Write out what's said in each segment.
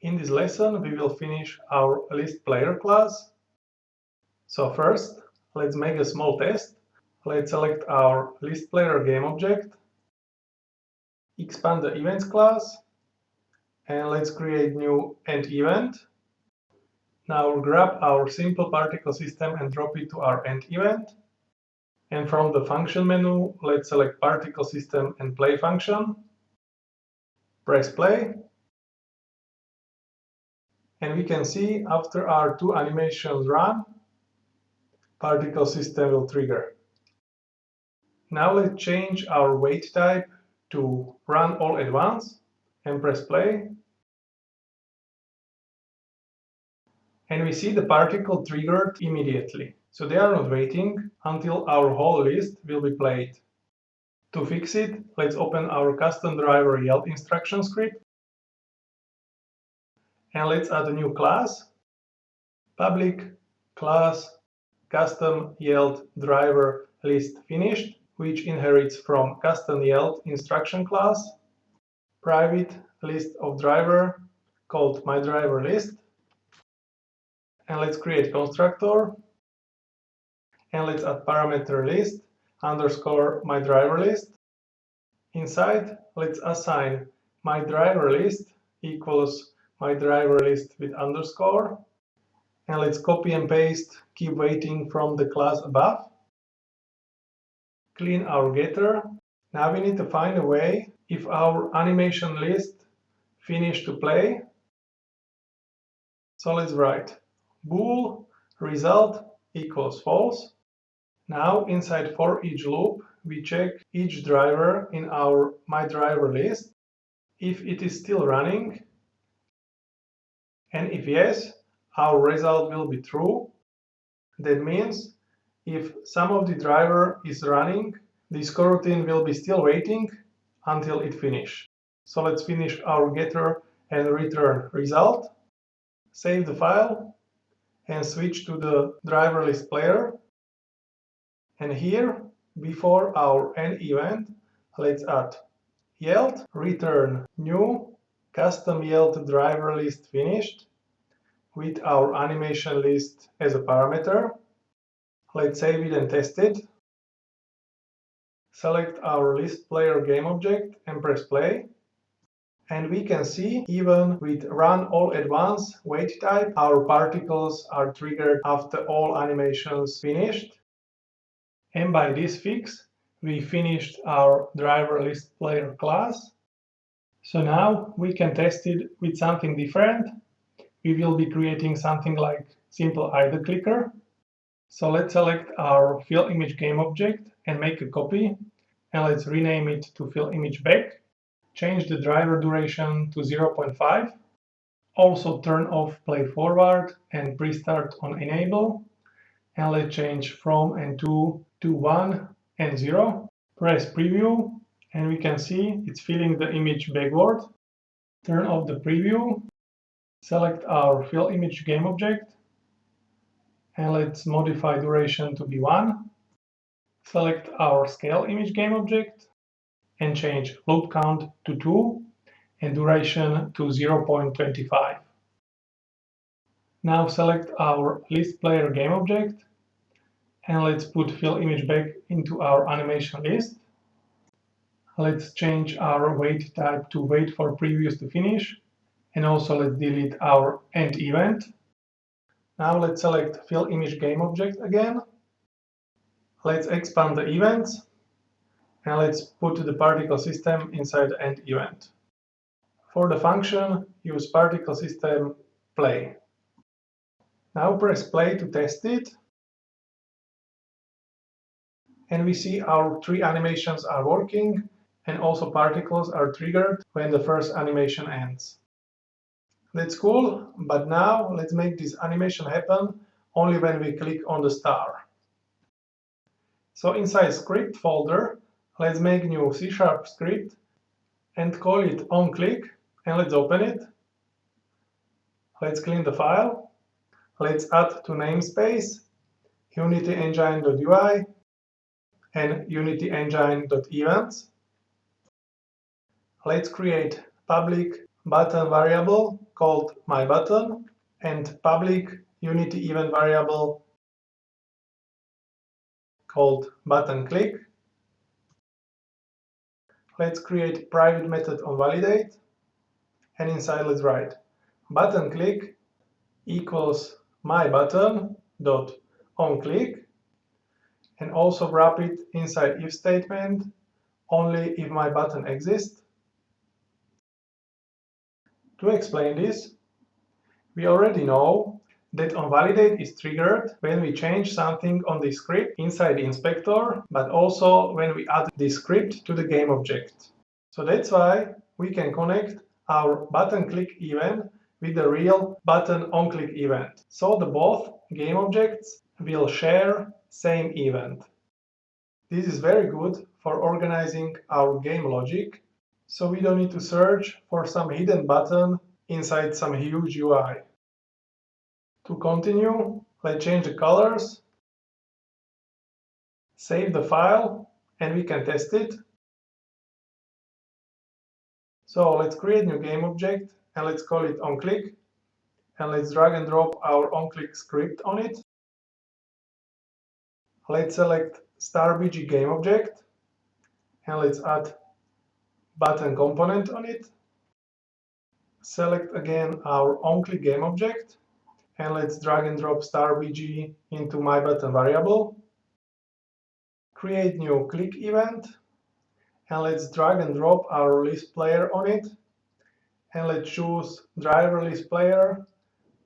In this lesson, we will finish our list player class. So first, let's make a small test. Let's select our list player game object, expand the events class, and let's create new end event. Now grab our simple particle system and drop it to our end event. And from the function menu, let's select particle system and play function. Press play. And we can see after our two animations run, particle system will trigger. Now let's change our wait type to run all at once and press play. And we see the particle triggered immediately. So they are not waiting until our whole list will be played. To fix it, let's open our custom driver yield instruction script. And let's add a new class, public class custom yield driver list finished, which inherits from custom yield instruction class, private list of driver called myDriverList. And let's create constructor. And let's add parameter list underscore myDriverList. Inside, let's assign myDriverList equals myDriverList with underscore. And let's copy and paste, keep waiting from the class above. Clean our getter. Now we need to find a way if our animation list finished to play. So let's write bool result equals false. Now inside for each loop, we check each driver in our myDriverList if it is still running. And if yes, our result will be true. That means if some of the driver is running, this coroutine will be still waiting until it finishes. So let's finish our getter and return result. Save the file and switch to the driver list player. And here, before our end event, let's add yield, return new, custom yield driver list finished with our animation list as a parameter. Let's save it and test it. Select our list player game object and press play. And we can see even with run all at once wait type, our particles are triggered after all animations finished. And by this fix, we finished our driver list player class. So now we can test it with something different. We will be creating something like simple idle clicker. So let's select our fill image game object and make a copy. And let's rename it to fill image back. Change the driver duration to 0.5. Also turn off play forward and pre-start on enable. And let's change from and to 1 and 0. Press preview and we can see it's filling the image backward. Turn off the preview. Select our fill image game object. And let's modify duration to be 1. Select our scale image game object and change loop count to 2 and duration to 0.25. Now select our list player game object and let's put fill image back into our animation list. Let's change our wait type to wait for previous to finish, and also let's delete our end event. Now let's select fill image game object again. Let's expand the events and let's put the particle system inside the end event. For the function, use particle system play. Now press play to test it. And we see our 3 animations are working and also particles are triggered when the first animation ends. That's cool, but now let's make this animation happen only when we click on the star. So inside script folder, let's make new C# script and call it onClick and let's open it. Let's clean the file. Let's add to namespace unityengine.ui and unityengine.events. Let's create public button variable called myButton and public Unity event variable called buttonClick. Let's create private method on validate, and inside let's write buttonClick equals myButton.onClick, and also wrap it inside if statement only if my button exists. To explain this, we already know that onValidate is triggered when we change something on the script inside the inspector, but also when we add the script to the game object. So that's why we can connect our buttonClick event with the real button-onClick event. So the both game objects will share same event. This is very good for organizing our game logic, so we don't need to search for some hidden button inside some huge UI. To continue, let's change the colors, save the file, and we can test it. So let's create new game object and let's call it onClick, and let's drag and drop our onClick script on it. Let's select StarBG game object and let's add button component on it. Select again our onClick game object and let's drag and drop StarBG into myButton variable. Create new click event and let's drag and drop our list player on it, and let's choose driver list player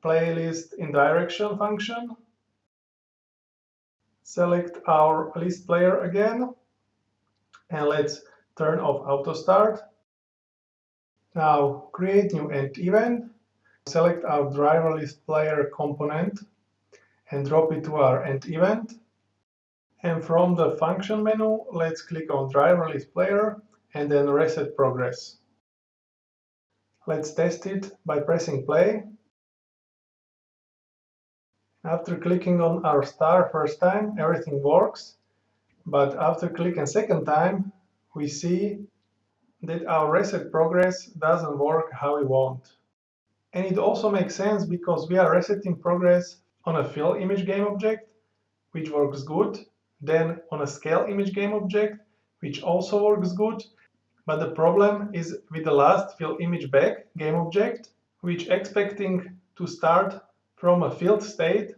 playlist in direction function. Select our list player again and let's turn off auto start. Now create new end event, select our driver list player component and drop it to our end event. And from the function menu, let's click on driver list player and then reset progress. Let's test it by pressing play. After clicking on our star first time, everything works. But after clicking second time, we see that our reset progress doesn't work how we want. And it also makes sense because we are resetting progress on a fill image game object, which works good, then on a scale image game object, which also works good. But the problem is with the last fill image back game object, which expecting to start from a filled state.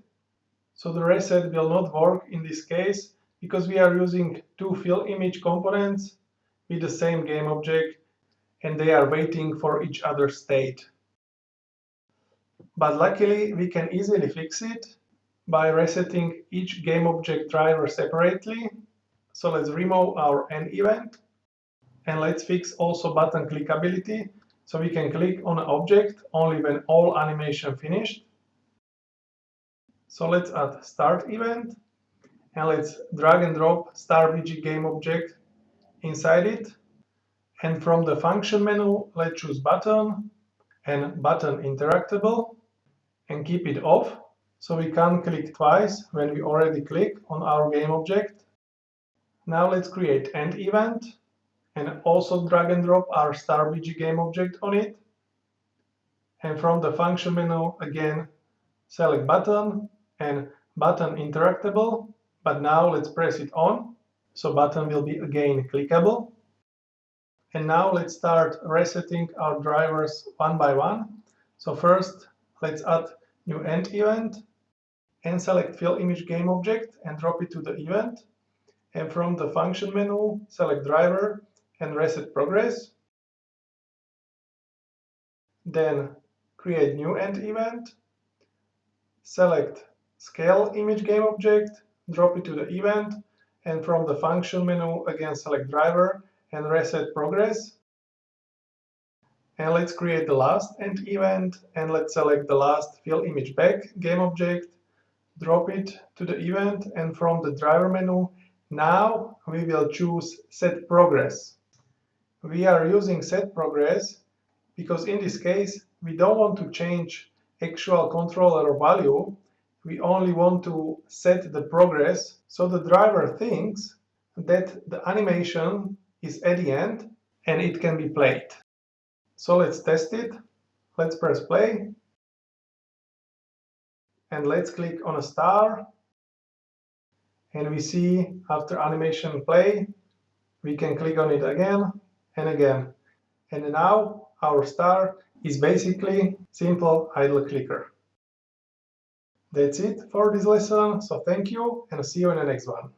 So the reset will not work in this case because we are using two fill image components with the same game object and they are waiting for each other's state. But luckily we can easily fix it by resetting each game object driver separately. So let's remove our end event. And let's fix also button clickability, so we can click on an object only when all animation finished. So let's add start event and let's drag and drop StarBG game object inside it. And from the function menu, let's choose button and button interactable and keep it off, so we can't click twice when we already click on our game object. Now let's create end event and also drag and drop our StarBG game object on it. And from the function menu, again, select button and button interactable, but now let's press it on, so button will be again clickable. And now let's start resetting our drivers one by one. So first, let's add new end event and select fill image game object and drop it to the event. And from the function menu, select driver and reset progress. Then create new end event, select scale image game object, drop it to the event, and from the function menu again select driver and reset progress. And let's create the last end event and let's select the last fill image back game object, drop it to the event, and from the driver menu now we will choose set progress. We are using set progress because in this case we don't want to change actual controller value, we only want to set the progress so the driver thinks that the animation is at the end and it can be played. So let's test it. Let's press play. And let's click on a star. And we see after animation play, we can click on it again and again. And now our star is basically simple idle clicker. That's it for this lesson. So thank you and see you in the next one.